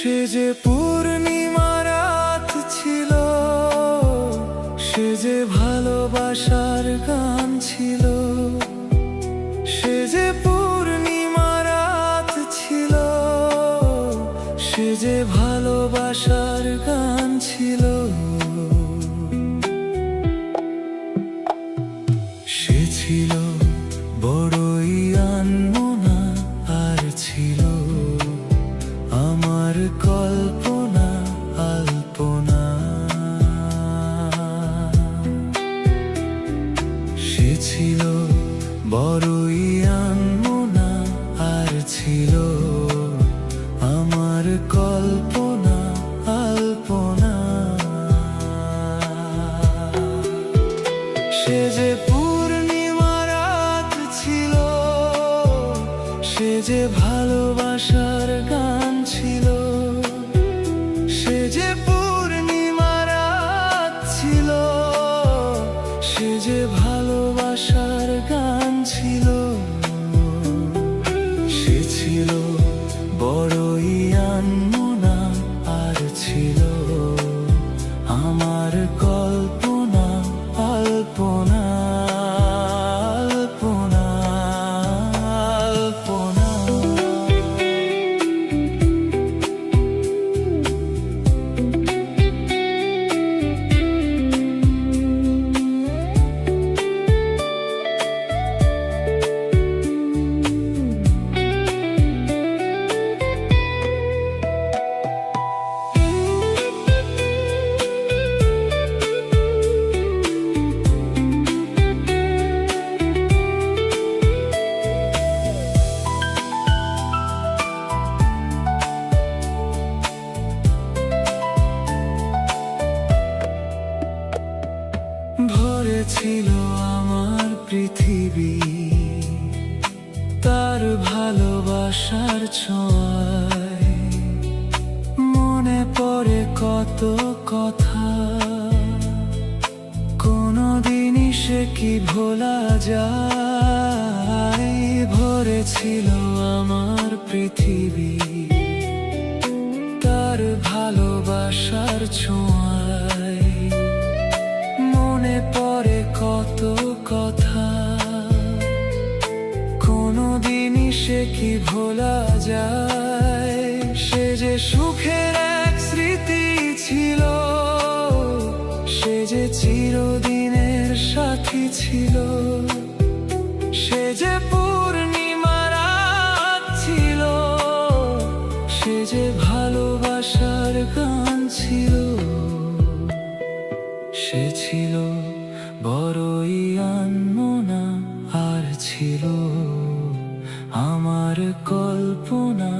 সে যে পূর্ণিমা রাত ছিল, সে যে ভালোবাসার গান ছিল। সে যে পূর্ণিমা রাত ছিল, সে যে ভালোবাসার গান ছিল। সে ছিল বড়ই আনমনা, আর ছিল আমার কল্পনা আলপনা। সে ছিল বড়ই আনমনা, আর ছিল আমার কল্পনা আলপনা। সে যে পূর্ণিমা রাত ছিল, সে যে ভালোবাসার গান ছিল। সে যে পূর্ণিমা রাত ছিল, সে যে ভালোবাসার গান ছিল। সে ছিল বড়ই আনমনা, আর ছিল আমার কল্পনা আলপনা আলপনা আলপনা। ভরে ছিল আমার পৃথিবী তার ভালোবাসার ছোঁয়ায়। মনে পড়ে কত কথা, কোনদিনই সে কি ভোলা যায়। ভরে ছিল আমার পৃথিবী তার ভালোবাসার ছোঁয়ায়। মনে পড়ে কত কথা, কোনদিনই সে কি ভোলা যায়। সে যে সুখের এক স্মৃতি ছিল, সে যে চিরদিনের সাথী ছিল। সে যে পূর্ণিমা রাত ছিল, সে যে ভালোবাসার গান ছিল। সে ছিল বড়ই আনমনা, আর ছিল আমার কল্পনা